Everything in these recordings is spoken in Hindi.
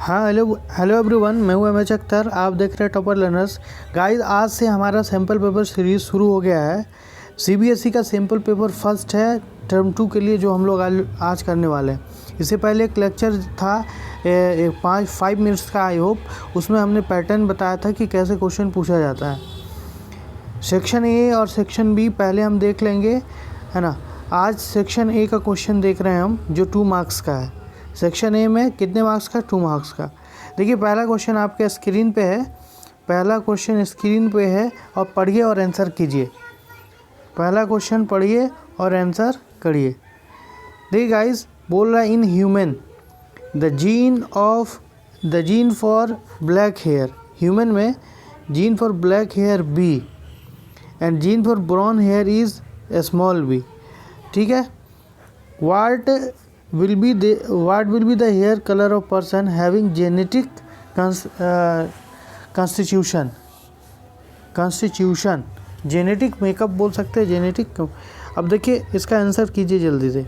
हाँ, हेलो हेलो एवरीवन, मैं हूँ एमएच अख्तर। आप देख रहे हैं टॉपर लर्नर्स। गाइस, आज से हमारा सैम्पल पेपर सीरीज़ शुरू हो गया है। सीबीएसई का सैम्पल पेपर फर्स्ट है टर्म 2 के लिए, जो हम लोग आज करने वाले हैं। इससे पहले एक लेक्चर था 5 मिनट्स का, आई होप। उसमें हमने पैटर्न बताया था कि कैसे क्वेश्चन पूछा जाता है। सेक्शन ए और सेक्शन बी पहले हम देख लेंगे, है ना। आज सेक्शन ए का क्वेश्चन देख रहे हैं हम, जो 2 मार्क्स का है। सेक्शन ए में कितने मार्क्स का? 2 मार्क्स का। देखिए, पहला क्वेश्चन आपके स्क्रीन पे है। पहला क्वेश्चन स्क्रीन पे है, और पढ़िए और आंसर कीजिए। पहला क्वेश्चन पढ़िए और आंसर करिए। देखिए गाइस, बोल रहा है in human the gene for black hair, human में gene for black hair B and gene for brown hair is small b. ठीक है। What will be the hair color of person having genetic constitution genetic makeup बोल सकते हैं, जेनेटिक। अब देखिए, इसका आंसर कीजिए जल्दी से।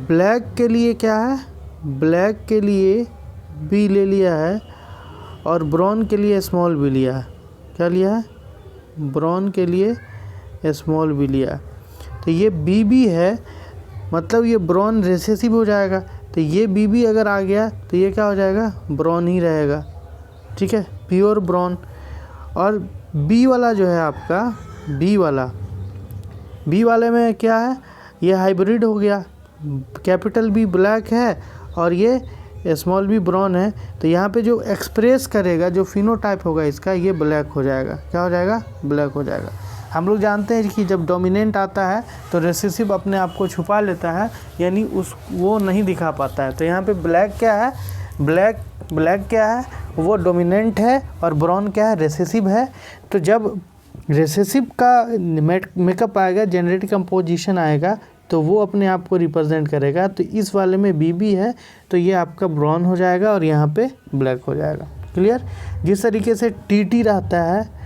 ब्लैक के लिए क्या है? ब्लैक के लिए बी ले लिया है, और ब्राउन के लिए स्मॉल बी लिया है। क्या लिया है? ब्राउन के लिए स्मॉल बी लिया है। तो ये बी है, मतलब ये ब्राउन रिसेसिव हो जाएगा। तो ये बी अगर आ गया तो ये क्या हो जाएगा? ब्राउन ही रहेगा। ठीक है, प्योर ब्राउन। और बी वाला जो है आपका, बी वाले में क्या है? ये हाइब्रिड हो गया। कैपिटल बी ब्लैक है और ये स्मॉल बी ब्राउन है। तो यहाँ पे जो एक्सप्रेस करेगा, जो फिनोटाइप होगा इसका, ये ब्लैक हो जाएगा। क्या हो जाएगा? ब्लैक हो जाएगा। हम लोग जानते हैं कि जब डोमिनेंट आता है तो रिसेसिव अपने आप को छुपा लेता है, यानी वो नहीं दिखा पाता है। तो यहाँ पे ब्लैक क्या है? ब्लैक क्या है? वो डोमिनेंट है, और ब्राउन क्या है? रिसेसिव है। तो जब रिसेसिव का मेकअप आएगा, जेनेटिक कंपोजिशन आएगा, तो वो अपने आप को रिप्रेजेंट करेगा। तो इस वाले में बी है, तो ये आपका ब्राउन हो जाएगा और यहाँ पे ब्लैक हो जाएगा। क्लियर? जिस तरीके से टी रहता है,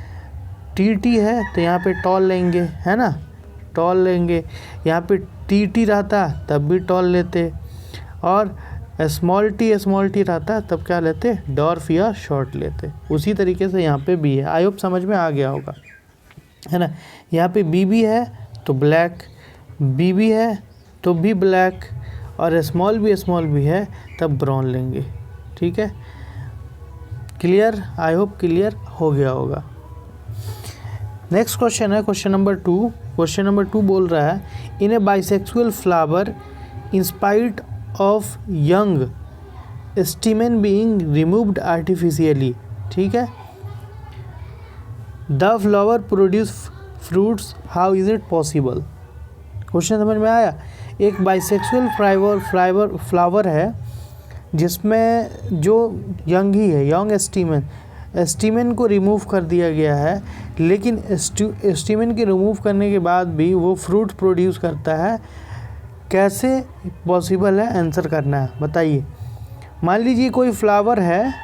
टी है तो यहाँ पे टॉल लेंगे, है ना, टॉल लेंगे। यहाँ पे टी रहता तब भी टॉल लेते, और स्मॉल टी रहता तब क्या लेते? डॉर्फ या शॉर्ट लेते। उसी तरीके से यहाँ पे भी है। आई होप समझ में आ गया होगा, है ना। यहाँ पे बी है तो ब्लैक, बी है तो भी ब्लैक, और स्मॉल भी है तब ब्राउन लेंगे। ठीक है, क्लियर? आई होप क्लियर हो गया होगा। नेक्स्ट क्वेश्चन है क्वेश्चन नंबर 2। क्वेश्चन नंबर 2 बोल रहा है in a bisexual flower in spite of young stamen being removed artificially. ठीक है, the flower produce fruits, how is it possible? Question समझ में आया? एक बाइसेक्सुअल फ्लावर है जिसमें जो यंग ही है, यंग स्टीमेन को रिमूव कर दिया गया है, लेकिन स्टीमेन के रिमूव करने के बाद भी वो फ्रूट प्रोड्यूस करता है। कैसे पॉसिबल है? आंसर करना है, बताइए। मान लीजिए कोई फ्लावर है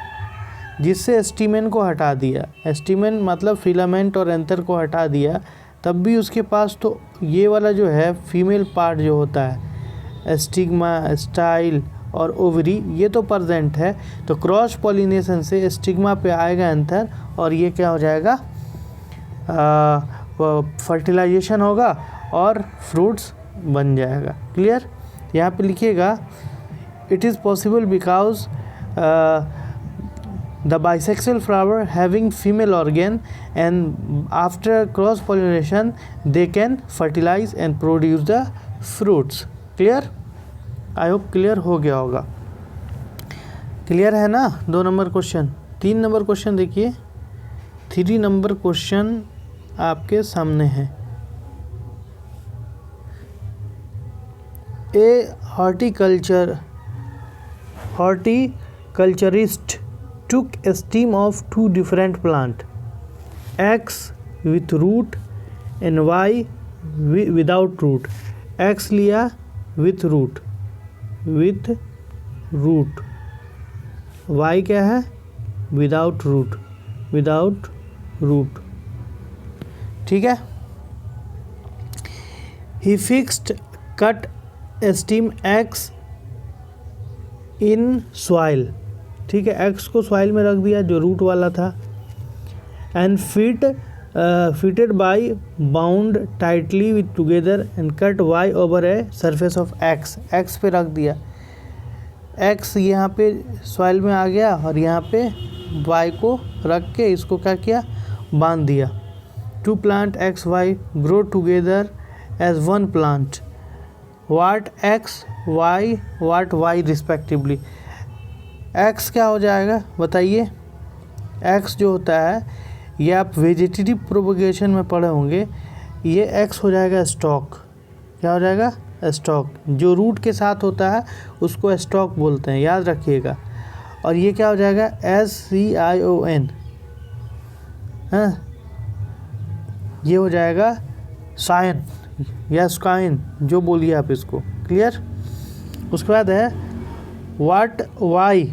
जिससे स्टीमेन को हटा दिया, स्टीमेन मतलब फिलामेंट और एंथर को हटा दिया, तब भी उसके पास तो ये वाला जो है फीमेल पार्ट जो होता है, स्टिग्मा, स्टाइल और ओवरी, ये तो प्रेजेंट है। तो क्रॉस पॉलिनेशन से स्टिग्मा पे आएगा एंथर, और ये क्या हो जाएगा? फर्टिलाइजेशन होगा और फ्रूट्स बन जाएगा। क्लियर? यहाँ पे लिखिएगा it is possible because the bisexual flower having female organ and after cross pollination they can fertilise and produce the fruits. Clear? I hope clear हो गया होगा। क्लियर है ना? 2 नंबर क्वेश्चन। 3 नंबर क्वेश्चन देखिए। 3 नंबर क्वेश्चन आपके सामने है। ए horticulturist took a stem of 2 different plant, X with root and Y without root. X लिया with root, Y क्या है? without root। ठीक है। He fixed cut stem X in soil, ठीक है, एक्स को सॉइल में रख दिया जो रूट वाला था, and fitted by bound tightly with together and cut Y over a surface of X, X पे रख दिया, एक्स यहाँ पे सॉइल में आ गया और यहाँ पे वाई को रख के इसको क्या किया, बांध दिया। Two plant X Y grow together as one plant, what X Y what Y respectively. X क्या हो जाएगा बताइए, एक्स जो होता है ये आप वेजिटेटिव प्रोपगेशन में पढ़े होंगे, ये एक्स हो जाएगा स्टॉक, क्या हो जाएगा, स्टॉक, जो रूट के साथ होता है उसको स्टॉक बोलते हैं, याद रखिएगा। और ये क्या हो जाएगा, SCION, हाँ ये हो जाएगा साइन या स्काइन, जो बोलिए आप इसको, क्लियर। उसके बाद है what why,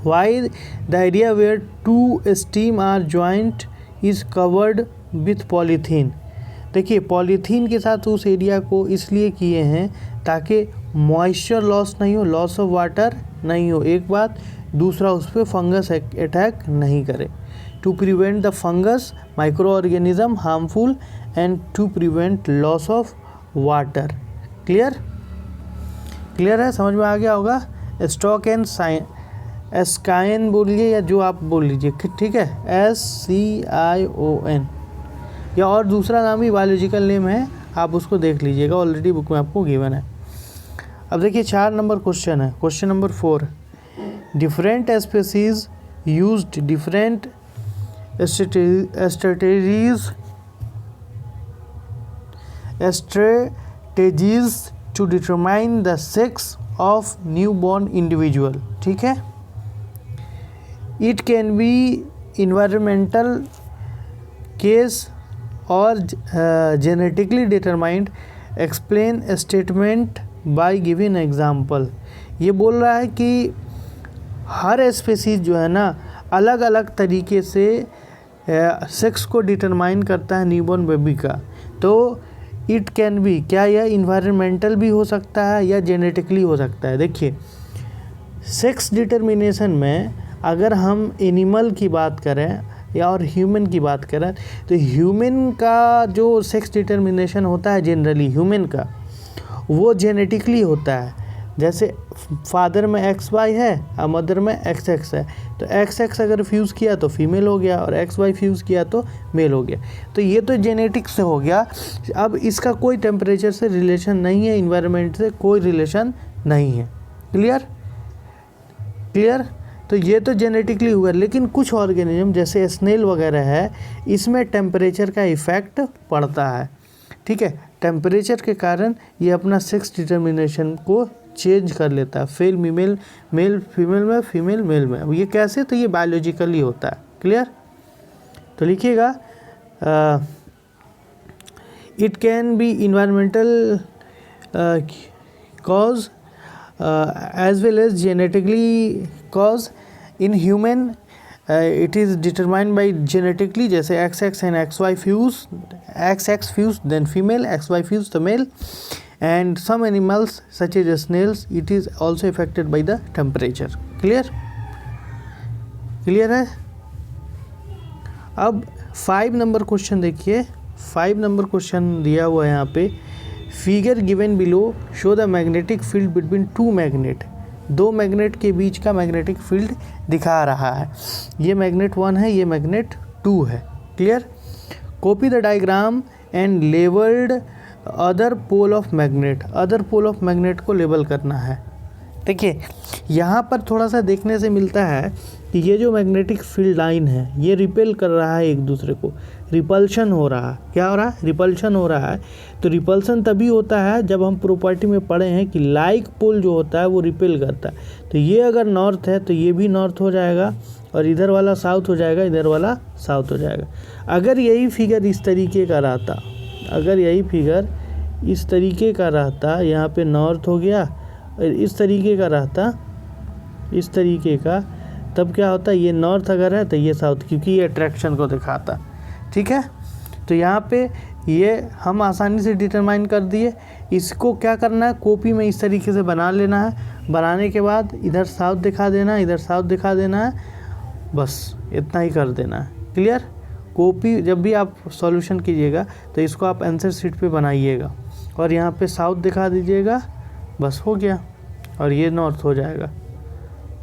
why the area where two stem are joint is covered with polythene. देखिए पॉलीथीन के साथ उस एरिया को इसलिए किए हैं ताकि मॉइस्चर लॉस नहीं हो, लॉस ऑफ वाटर नहीं हो, एक बात, दूसरा उस पर फंगस अटैक नहीं करे, to prevent the fungus micro organism harmful and to prevent loss of water. Clear, clear है, समझ में आ गया होगा। स्टॉक एंड स्काइन बोलिए या जो आप बोल लीजिए, ठीक है, SCION, या और दूसरा नाम ही बायोलॉजिकल नेम है, आप उसको देख लीजिएगा, ऑलरेडी बुक में आपको गिवन है। अब देखिए 4 नंबर क्वेश्चन है, question number 4, different species used different strategies to determine the sex of newborn individual। ठीक है, it can be environmental case or genetically determined, explain statement by giving example। ये बोल रहा है कि हर स्पेसीज जो है ना अलग अलग तरीके से सेक्स को डिटरमाइन करता है न्यूबॉर्न बेबी का, तो इट कैन बी, क्या यह इन्वायरमेंटल भी हो सकता है या जेनेटिकली हो सकता है। देखिए सेक्स डिटर्मिनेशन में अगर हम एनिमल की बात करें या और ह्यूमन की बात करें, तो ह्यूमन का जो सेक्स डिटर्मिनेशन होता है जनरली ह्यूमन का, वो जेनेटिकली होता है। जैसे फादर में XY है और मदर में XX है, तो XX अगर फ्यूज़ किया तो फीमेल हो गया और XY फ्यूज़ किया तो मेल हो गया, तो ये तो जेनेटिक्स से हो गया। अब इसका कोई टेम्परेचर से रिलेशन नहीं है, इन्वायरमेंट से कोई रिलेशन नहीं है। क्लियर, क्लियर, तो ये तो जेनेटिकली हुआ। लेकिन कुछ ऑर्गेनिज्म जैसे स्नेल वगैरह है, इसमें टेम्परेचर का इफ़ेक्ट पड़ता है। ठीक है, टेम्परेचर के कारण ये अपना सेक्स डिटर्मिनेशन को चेंज कर लेता है, फीमेल मेल फीमेल में, फीमेल मेल में। ये कैसे, तो ये बायोलॉजिकली होता है। क्लियर, तो लिखिएगा it can be environmental cause as well as genetically cause. In human it is determined by genetically, जैसे XX and XY fuse, XX fuse then female, XY fuse the male, and some animals such as snails it is also affected by the temperature। clear, clear है। अब 5 नंबर क्वेश्चन देखिए, 5 नंबर क्वेश्चन दिया हुआ है यहाँ पे, figure given below show the magnetic field between two magnet. 2 magnet के बीच का मैग्नेटिक फील्ड दिखा रहा है, ये मैग्नेट 1 है, ये मैग्नेट 2 है। Clear, copy the diagram and labelled other pole of magnet. Other pole of magnet को लेबल करना है। देखिए यहाँ पर थोड़ा सा देखने से मिलता है कि ये जो मैग्नेटिक फील्ड लाइन है ये रिपेल कर रहा है एक दूसरे को, रिपल्शन हो रहा है। क्या हो रहा है, रिपल्शन हो रहा है। तो रिपल्शन तभी होता है जब हम प्रॉपर्टी में पढ़े हैं कि लाइक पोल जो होता है वो रिपेल करता है। तो ये अगर नॉर्थ है तो ये भी नॉर्थ हो जाएगा और इधर वाला साउथ हो जाएगा, इधर वाला साउथ हो जाएगा। अगर यही फिगर इस तरीके का रहता, अगर यही फिगर इस तरीके का रहता, यहाँ पे नॉर्थ हो गया, और इस तरीके का रहता, इस तरीके का, तब क्या होता, ये नॉर्थ अगर है तो ये साउथ, क्योंकि ये अट्रैक्शन को दिखाता। ठीक है, तो यहाँ पे ये हम आसानी से डिटरमाइन कर दिए। इसको क्या करना है, कॉपी में इस तरीके से बना लेना है। बनाने के बाद इधर साउथ दिखा देना है, इधर साउथ दिखा देना है, बस इतना ही कर देना है। क्लियर। कॉपी जब भी आप सॉल्यूशन कीजिएगा तो इसको आप आंसर शीट पे बनाइएगा और यहाँ पे साउथ दिखा दीजिएगा, बस हो गया। और ये नॉर्थ हो जाएगा,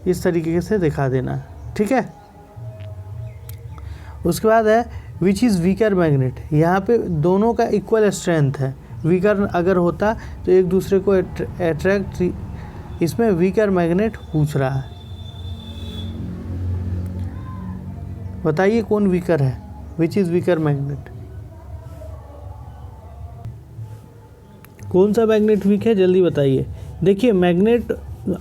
इस तरीके से दिखा देना है, ठीक है। उसके बाद है विच इज़ वीकर मैग्नेट। यहाँ पे दोनों का इक्वल स्ट्रेंथ है। वीकर अगर होता तो एक दूसरे को अट्रैक्ट, इसमें वीकर मैग्नेट पूछ रहा है। बताइए कौन वीकर है, विच इज़ वीकर मैग्नेट, कौन सा मैग्नेट वीक है, जल्दी बताइए। देखिए मैग्नेट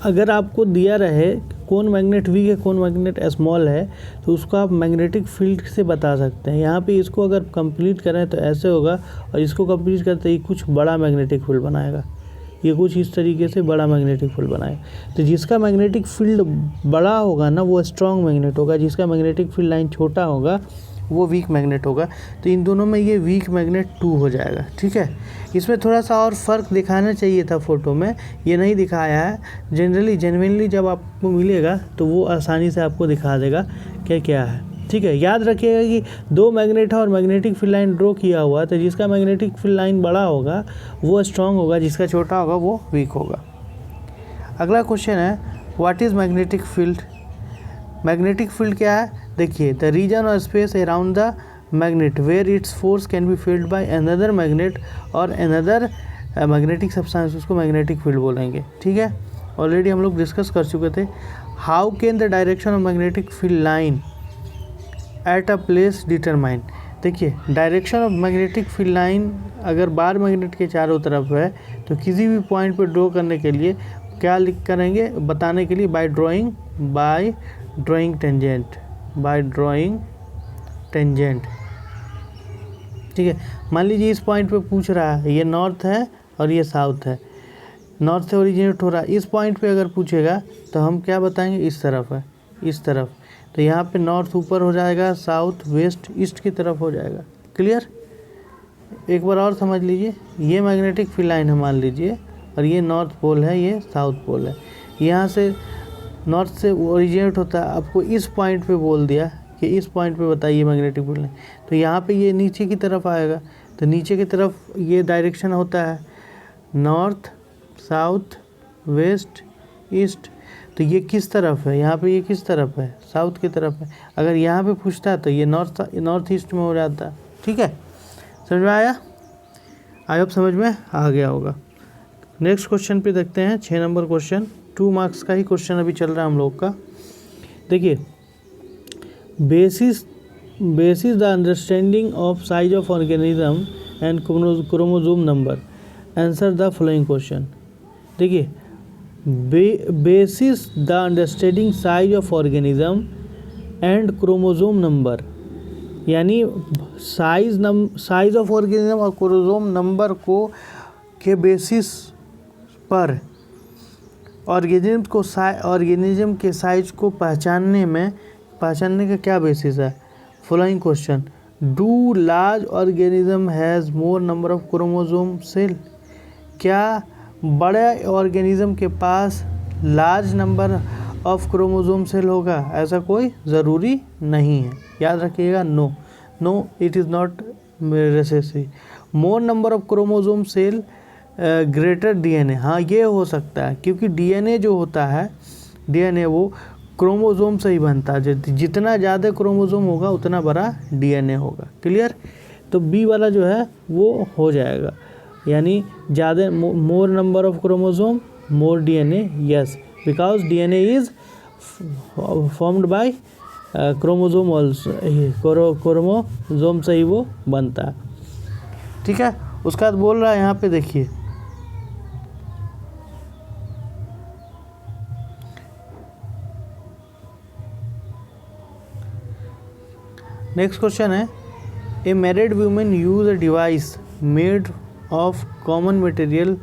अगर आपको दिया रहे कौन मैग्नेट वीक है कौन मैग्नेट स्मॉल है तो उसको आप मैग्नेटिक फील्ड से बता सकते हैं। यहाँ पे इसको अगर कंप्लीट करें तो ऐसे होगा और इसको कंप्लीट करते ही कुछ बड़ा मैग्नेटिक फील्ड बनाएगा, ये कुछ इस तरीके से बड़ा मैग्नेटिक फील्ड बनाएगा। तो जिसका मैग्नेटिक फील्ड बड़ा होगा ना वो स्ट्रॉन्ग मैग्नेट होगा, जिसका मैग्नेटिक फील्ड लाइन छोटा होगा वो वीक मैग्नेट होगा। तो इन दोनों में ये वीक मैग्नेट 2 हो जाएगा, ठीक है। इसमें थोड़ा सा और फ़र्क दिखाना चाहिए था फ़ोटो में, ये नहीं दिखाया है। जेन्युइनली जब आपको मिलेगा तो वो आसानी से आपको दिखा देगा क्या क्या है, ठीक है। याद रखिएगा कि 2 मैग्नेट है और मैग्नेटिक फील्ड लाइन ड्रॉ किया हुआ, तो जिसका मैग्नेटिक फील्ड लाइन बड़ा होगा वो स्ट्रॉन्ग होगा, जिसका छोटा होगा वो वीक होगा। अगला क्वेश्चन है what is magnetic field. Magnetic field क्या है, देखिए द रीजन और space around the magnet where its force can be field by another magnet और अनदर मैग्नेटिक सब्सटेंस, उसको मैग्नेटिक फील्ड बोलेंगे, ठीक है। ऑलरेडी हम लोग डिस्कस कर चुके थे। How can the direction of magnetic field line at a place determine. देखिए direction of magnetic field line अगर बार मैग्नेट के चारों तरफ है तो किसी भी पॉइंट पर ड्रॉ करने के लिए क्या लिख करेंगे, बताने के लिए बाय ड्राइंग टेंजेंट, ठीक है। मान लीजिए इस पॉइंट पे पूछ रहा है, ये नॉर्थ है और ये साउथ है, नॉर्थ से ओरिजिनेट हो रहा है। इस पॉइंट पे अगर पूछेगा तो हम क्या बताएंगे, इस तरफ है, इस तरफ। तो यहाँ पे नॉर्थ ऊपर हो जाएगा, साउथ वेस्ट ईस्ट की तरफ हो जाएगा। क्लियर। एक बार और समझ लीजिए, ये मैग्नेटिक फील्ड लाइन है मान लीजिए, और ये नॉर्थ पोल है, ये साउथ पोल है। यहाँ से नॉर्थ से ओरिजिनेट होता है, आपको इस पॉइंट पे बोल दिया कि इस पॉइंट पे बताइए मैग्नेटिक फील्ड लाइन, तो यहाँ पे ये नीचे की तरफ आएगा। तो नीचे की तरफ ये डायरेक्शन होता है नॉर्थ साउथ वेस्ट ईस्ट। तो ये किस तरफ है, यहाँ पे ये किस तरफ है, साउथ की तरफ है। अगर यहाँ पे पूछता है तो ये नॉर्थ ईस्ट में हो जाता है, ठीक है। समझ में आया, आई होप समझ में आ गया होगा। नेक्स्ट क्वेश्चन पे देखते हैं, 6 नंबर क्वेश्चन, 2 मार्क्स का ही क्वेश्चन अभी चल रहा है हम लोग का। देखिए basis the understanding of size of organism and chromosome number, answer the following question. देखिए basis the understanding size of organism and chromosome number, यानी साइज ऑफ ऑर्गेनिज्म और क्रोमोसोम नंबर को के बेसिस पर ऑर्गेनिज्म के साइज को पहचानने का क्या बेसिस है। Following question, do large organism has more number of chromosome cell. क्या बड़े ऑर्गेनिज्म के पास large number of chromosome cell होगा, ऐसा कोई ज़रूरी नहीं है। याद रखिएगा, no it is not necessary. More number of chromosome cell greater DNA, हाँ ये हो सकता है, क्योंकि डीएनए जो होता है, डीएनए वो क्रोमोसोम से ही बनता है। जितना ज़्यादा क्रोमोसोम होगा उतना बड़ा डीएनए होगा। क्लियर। तो बी वाला जो है वो हो जाएगा, यानी ज़्यादा मोर number of chromosome more DNA, yes, because DNA is formed by chromosome also, chromosome से ही वो बनता है, ठीक है। उसका बाद बोल रहा है यहाँ पे, देखिए नेक्स्ट क्वेश्चन है, a married women use a device made of common material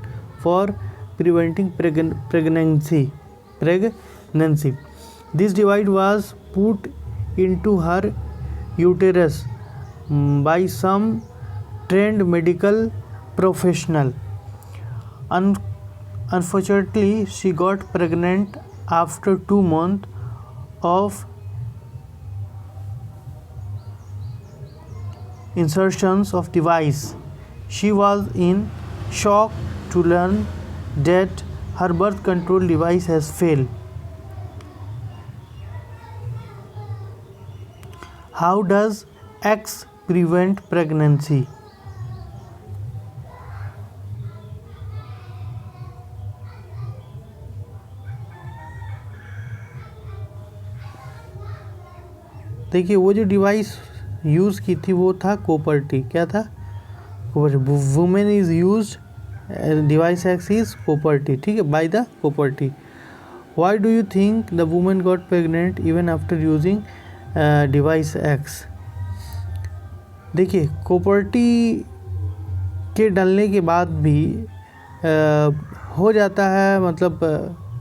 for preventing pregnancy. This device was put into her uterus by some trained medical professional Unfortunately, she got pregnant after 2 months of insertions of device. She was in shock to learn that her birth control device has failed. How does X prevent pregnancy? देखिए वो जो डिवाइस यूज़ की थी वो था कोपर्टी. क्या था? Women is use device X is copper T. ठीक है, by the copper T. Why do you think the women got pregnant even after using device X? देखिए कोपर्टी के डलने के बाद भी हो जाता है, मतलब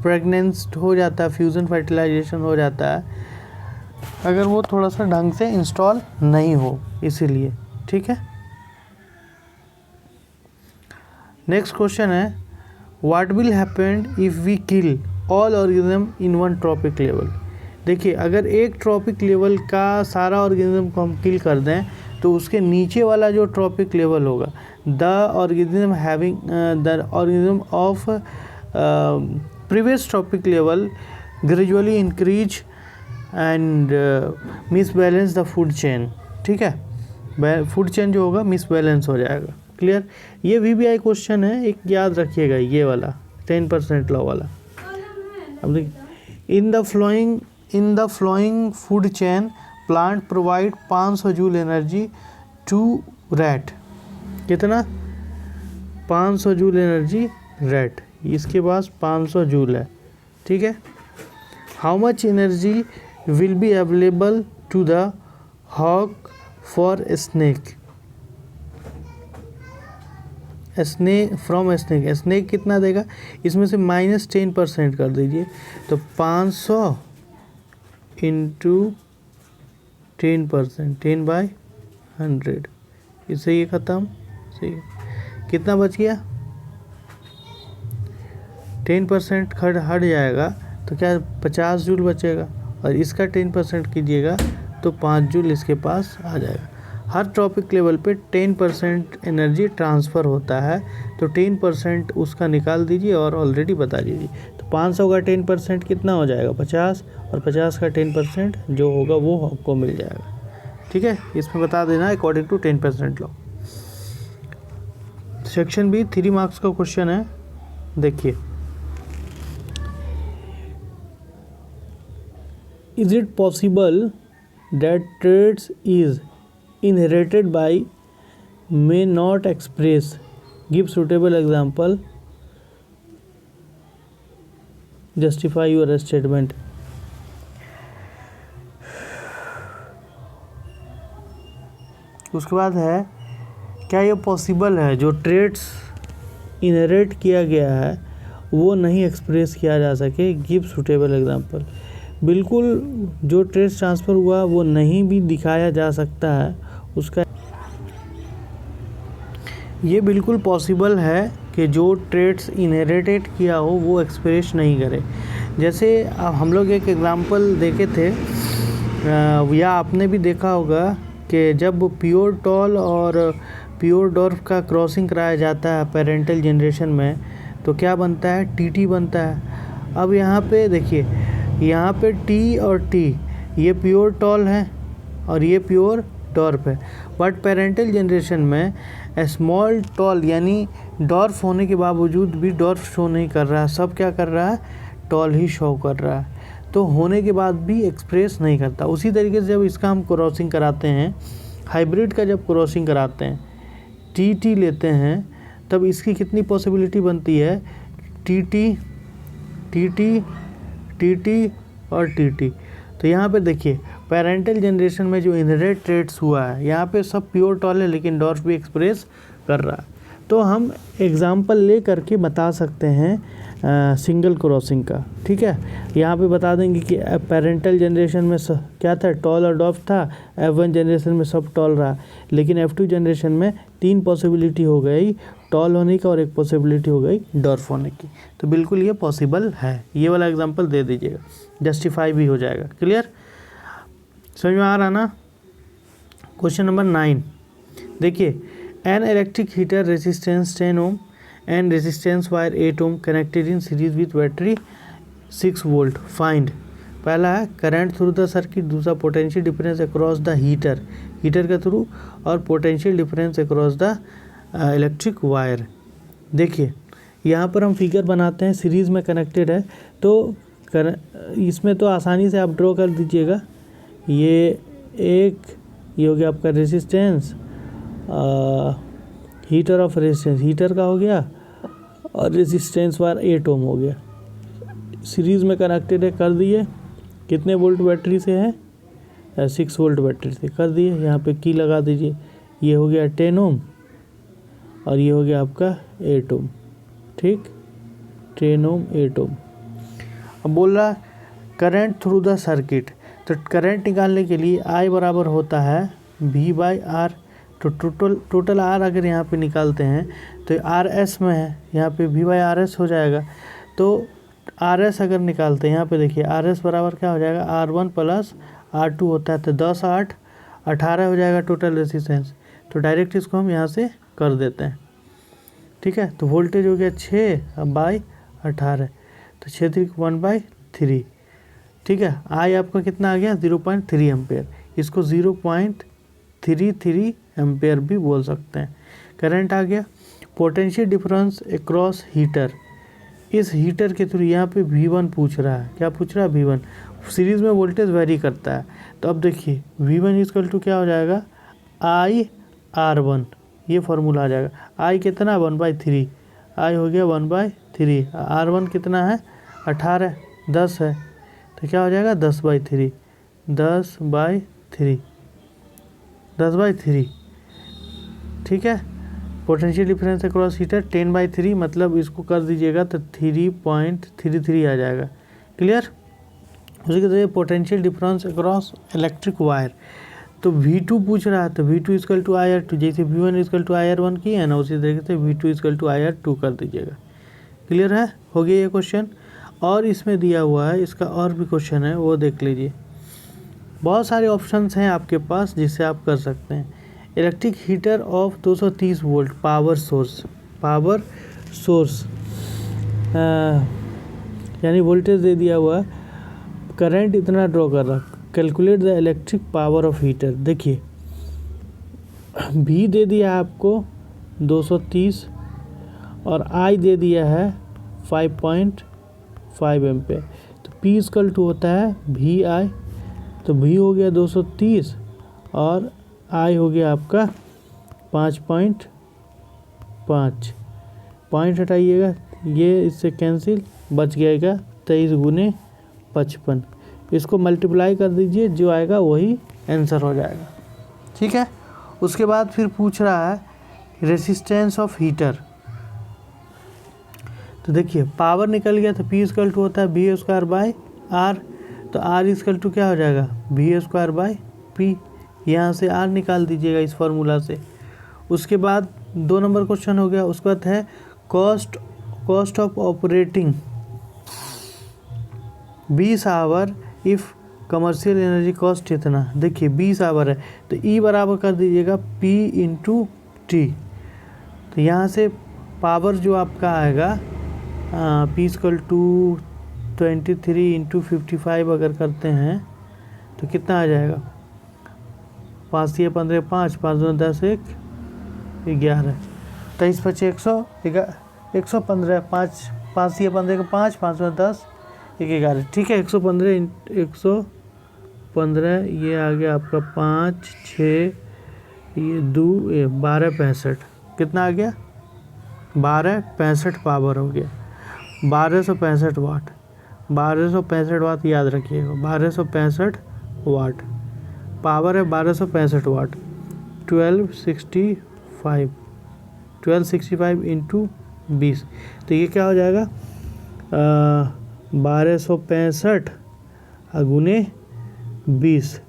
प्रेगनेंट हो जाता है, फ्यूज़न फर्टिलाइजेशन हो जाता है अगर वो थोड़ा सा ढंग से इंस्टॉल नहीं हो, इसीलिए. ठीक है. नेक्स्ट क्वेश्चन है what will happen if we kill all organism in one trophic level? देखिए अगर एक ट्रॉपिक लेवल का सारा ऑर्गेनिज्म को हम किल कर दें तो उसके नीचे वाला जो ट्रॉपिक लेवल होगा, the organism having the organism of previous trophic level gradually increase and misbalance the food chain. ठीक है, फूड चेन जो होगा मिसबैलेंस हो जाएगा. क्लियर. ये VBI क्वेश्चन है, एक याद रखिएगा ये वाला 10% लॉ वाला. अब देखिए in the flowing food chain plant provide 500 joule energy to rat. कितना? 500 जूल एनर्जी रैट. इसके पास 500 जूल है. ठीक है. How much energy will be available to the hawk for a snake? Snake कितना देगा? इसमें से -10% कर दीजिए तो 500 इंटू 10%, 10/100. इससे ये ख़त्म. सही. कितना बच गया? 10% हट जाएगा तो क्या 50 जूल बचेगा, और इसका 10% कीजिएगा तो 5 जूल इसके पास आ जाएगा. हर ट्रॉपिक लेवल पे 10% एनर्जी ट्रांसफ़र होता है, तो 10% उसका निकाल दीजिए और ऑलरेडी बता दीजिए. तो 500 का 10% कितना हो जाएगा? 50, और 50 का 10% जो होगा वो आपको मिल जाएगा. ठीक है, इसमें बता देना according to 10% law. Section B 3 marks का क्वेश्चन है. देखिए, is it possible that traits is inherited by may not express? Give suitable example. Justify your statement. उसके बाद है क्या ये पॉसिबल है जो ट्रेट्स इनहेरिट किया गया है वो नहीं एक्सप्रेस किया जा सके? Give suitable example. बिल्कुल जो ट्रेट्स ट्रांसफ़र हुआ वो नहीं भी दिखाया जा सकता है उसका. ये बिल्कुल पॉसिबल है कि जो ट्रेट्स इनहेरिटेड किया हो वो एक्सप्रेस नहीं करे. जैसे हम लोग एक एग्जांपल देखे थे या आपने भी देखा होगा कि जब प्योर टॉल और प्योर डॉर्फ का क्रॉसिंग कराया जाता है पेरेंटल जनरेशन में तो क्या बनता है? TT बनता है. अब यहाँ पे देखिए, यहाँ पे T और T ये प्योर टॉल है और ये प्योर डॉर्फ है, बट पेरेंटल जनरेशन में स्मॉल टॉल यानी डॉर्फ होने के बावजूद भी डॉर्फ शो नहीं कर रहा है, सब क्या कर रहा है? टॉल ही शो कर रहा है. तो होने के बाद भी एक्सप्रेस नहीं करता. उसी तरीके से जब इसका हम क्रॉसिंग कराते हैं, हाइब्रिड का जब क्रॉसिंग कराते हैं, TT लेते हैं, तब इसकी कितनी पॉसिबिलिटी बनती है? TT TT TT और TT. तो यहाँ पे देखिए पेरेंटल जनरेशन में जो इनहेरिट ट्रेट्स हुआ है यहाँ पे सब प्योर टॉल है लेकिन डॉर्फ भी एक्सप्रेस कर रहा है. तो हम एग्ज़ाम्पल ले करके बता सकते हैं सिंगल क्रॉसिंग का। ठीक है, यहाँ पे बता देंगे कि पेरेंटल जनरेशन में क्या था, टॉल और डॉफ था, F1 जनरेशन में सब टॉल रहा, लेकिन F2 जनरेशन में 3 पॉसिबिलिटी हो गई टॉल होने की और 1 पॉसिबिलिटी हो गई डॉर्फ होने की। तो बिल्कुल ये पॉसिबल है, ये वाला एग्जाम्पल दे दीजिएगा, जस्टिफाई भी हो जाएगा। क्लियर, समझ में आ रहा ना। क्वेश्चन नंबर 9 देखिए, an electric heater resistance 10 ohm and resistance wire 8 ohm connected in series with battery 6 volt, find. पहला है करंट थ्रू द सर्किट, दूसरा potential difference across the heater के थ्रू, और potential difference across the electric wire. देखिए यहाँ पर हम फिगर बनाते हैं, सीरीज़ में कनेक्टेड है, तो इसमें तो आसानी से आप ड्रॉ कर दीजिएगा। ये हो गया आपका resistance, heater of resistance, heater का हो गया, और रेजिस्टेंस वायर 8 ओम हो गया, सीरीज़ में कनेक्टेड है, कर दिए। कितने वोल्ट बैटरी से है, 6 वोल्ट बैटरी से कर दिए। यहाँ पे की लगा दीजिए, ये हो गया 10 ओम और ये हो गया आपका 8 ओम। ठीक, 10 ओम 8 ओम। अब बोल रहा करंट थ्रू द सर्किट, तो करंट निकालने के लिए I बराबर होता है V/R। तो टोटल R अगर यहाँ पे निकालते हैं तो RS में है, यहाँ पे V/RS हो जाएगा। तो RS अगर निकालते हैं यहाँ पे देखिए, RS बराबर क्या हो जाएगा, R1 + R2 होता है, तो 10 8 18 हो जाएगा टोटल रेजिस्टेंस। तो डायरेक्ट इसको हम यहाँ से कर देते हैं। ठीक है, तो वोल्टेज हो गया 6/18, तो 6 3 1/3। ठीक है, I आपका कितना आ गया, 0.3 एम्पेयर। इसको 0.33 एम्पेयर भी बोल सकते हैं। करंट आ गया, पोटेंशियल डिफरेंस अक्रॉस हीटर, इस हीटर के थ्रू यहाँ पे V1 पूछ रहा है। क्या पूछ रहा है, V1। सीरीज़ में वोल्टेज वेरी करता है, तो अब देखिए V1 = क्या हो जाएगा, I/R1, ये फार्मूला आ जाएगा। I कितना, 1/3, I हो गया 1/3, R1 कितना है, 18 10 है, तो क्या हो जाएगा 10/3, 10/3। ठीक है, पोटेंशियल डिफरेंस अक्रॉस हीटर 10/3, मतलब इसको कर दीजिएगा तो 3.33 आ जाएगा। क्लियर। उसी के तरह potential difference across electric wire, तो V2 पूछ रहा है, तो V2 = IR2, जैसे V1 = IR1 की है ना, उसी तरीके से V2 = IR2 कर दीजिएगा। क्लियर है, हो गया ये क्वेश्चन। और इसमें दिया हुआ है, इसका और भी क्वेश्चन है, वो देख लीजिए। बहुत सारे ऑप्शंस हैं आपके पास जिससे आप कर सकते हैं। Electric heater of 230 volt power source, यानी वोल्टेज दे दिया हुआ, करंट इतना ड्रॉ कर रहा, calculate the electric power of heater. देखिए V दे दिया है आपको 230 और I दे दिया है 5.5 एम्पेयर, तो P = होता है VI, तो V हो गया 230 और I हो गया आपका 5.5, पॉइंट हटाइएगा, ये इससे कैंसिल, बच जाएगा 23 × 55। इसको मल्टीप्लाई कर दीजिए, जो आएगा वही आंसर हो जाएगा। ठीक है, उसके बाद फिर पूछ रहा है रेजिस्टेंस ऑफ हीटर। तो देखिए पावर निकल गया, तो P = होता है V²/R, तो R = क्या हो जाएगा, V²/P। यहाँ से R निकाल दीजिएगा इस फार्मूला से। उसके बाद 2 नंबर क्वेश्चन हो गया, उसके बाद है cost of operating 20 hour if commercial energy cost इतना। देखिए 20 आवर है, तो E बराबर कर दीजिएगा P × T। तो यहाँ से पावर जो आपका आएगा P = 23 × 55 अगर करते हैं तो कितना आ जाएगा, 5 × 15 5, 5 × 10 1 11, 23 × 25 115, 5 × 15 5, 5 × 10 11। ठीक है, 115 × 115, ये आ गया आपका 5 6, ये 2 12 65, कितना आ गया 1265 पावर हो गया, 1265 वाट। 1265 वाट याद रखिएगा, 1265 वाट पावर है, 1265 वाट 1265। 1265 इंटू 20, तो ये क्या हो जाएगा 1265 गुने 20।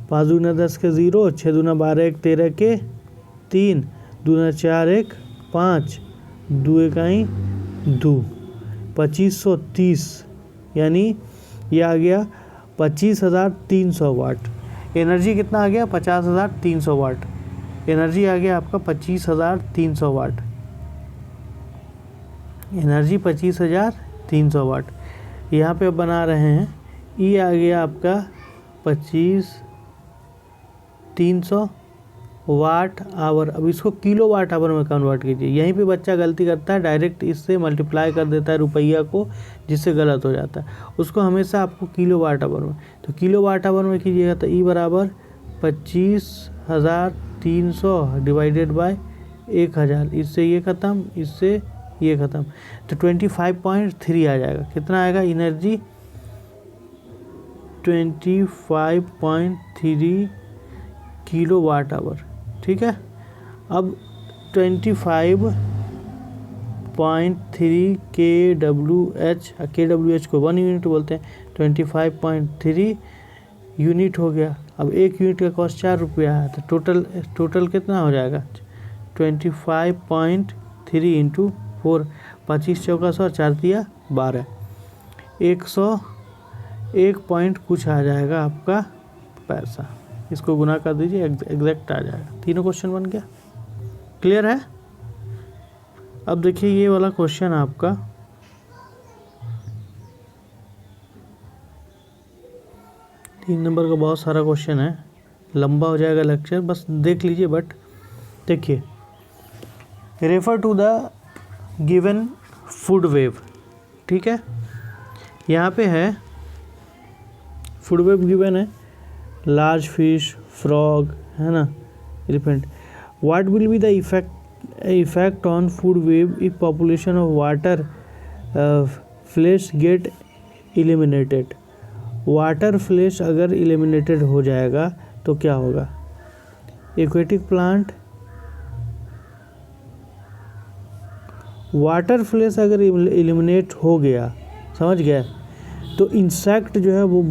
5 दूना 10 के 0, 6 दूना 12 1 13 के 3, दूना 4 1 5, 2 1 2, 2530, यानी ये आ गया 25,300 वाट। एनर्जी कितना आ गया 50,300 वाट। एनर्जी आ गया आपका 25,300 वाट। एनर्जी 25,300 वाट। यहाँ पे अब बना रहे हैं ई आ गया आपका 25,300 वाट आवर। अब इसको किलो वाट आवर में कन्वर्ट कीजिए। यहीं पे बच्चा गलती करता है, डायरेक्ट इससे मल्टीप्लाई कर देता है रुपया को, जिससे गलत हो जाता है। उसको हमेशा आपको किलो वाट आवर में, तो किलो वाट आवर में कीजिएगा तो ई बराबर 25,300 डिवाइडेड बाय 1000। इससे ये ख़त्म, इससे ये ख़त्म, तो 25.3 आ जाएगा। कितना आएगा एनर्जी 25.3 किलो वाट आवर। ठीक है, अब 25.3 KWH को 1 यूनिट बोलते हैं, 25.3 यूनिट हो गया। अब 1 यूनिट का कॉस्ट 4 रुपया है, तो टोटल कितना हो जाएगा 25.3 इंटू 4, 25 चौका 100, 4 दिया 12, 101 पॉइंट कुछ आ जाएगा आपका पैसा। इसको गुना कर दीजिए, एग्जैक्ट आ जाएगा। तीनों क्वेश्चन बन गया। क्लियर है? अब देखिए ये वाला क्वेश्चन आपका 3 नंबर का बहुत सारा क्वेश्चन है, लंबा हो जाएगा लेक्चर, बस देख लीजिए। बट देखिए, refer to the given food web. ठीक है, यहाँ पे है फूड वेव गिवन है, लार्ज फिश, फ्रॉग, है ना, elephant. What will be the effect on food web if population of water flea get eliminated. Water flea अगर एलिमिनेटेड हो जाएगा तो क्या होगा। एक्वेटिक प्लांट, वाटर फ्लैश अगर एलिमिनेट हो गया, समझ गया, तो इंसेक्ट जो है वो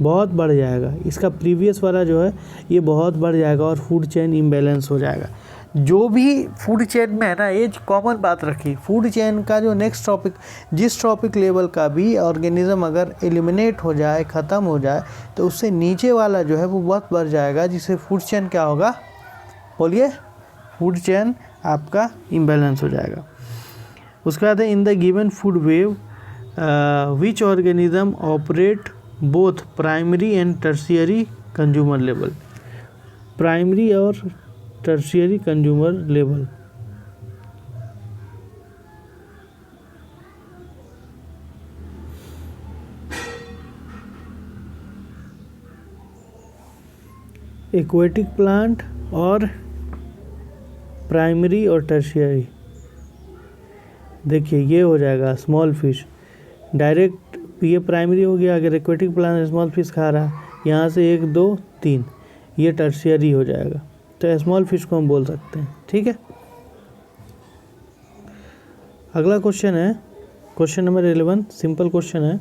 बहुत बढ़ जाएगा। इसका प्रीवियस वाला जो है ये बहुत बढ़ जाएगा और फूड चेन इम्बैलेंस हो जाएगा। जो भी फूड चेन में है ना, ये कॉमन बात रखी, फूड चेन का जो नेक्स्ट टॉपिक, जिस टॉपिक लेवल का भी ऑर्गेनिज्म अगर एलिमिनेट हो जाए, ख़त्म हो जाए, तो उससे नीचे वाला जो है वो बहुत बढ़ जाएगा, जिससे फूड चेन क्या होगा, बोलिए, फूड चेन आपका इम्बैलेंस हो जाएगा। उसके बाद in the given food web which organism operate both primary and tertiary consumer level. Primary और tertiary consumer level. Aquatic plant और प्राइमरी और टर्शियरी। देखिए ये हो जाएगा स्मॉल फिश, डायरेक्ट ये प्राइमरी हो गया। अगर एक्वेटिक प्लांट स्मॉल फिश खा रहा है, यहाँ से 1 2 3, ये टर्शियरी हो जाएगा। तो स्मॉल फिश को हम बोल सकते हैं। ठीक है, अगला क्वेश्चन है क्वेश्चन नंबर 11, सिंपल क्वेश्चन है।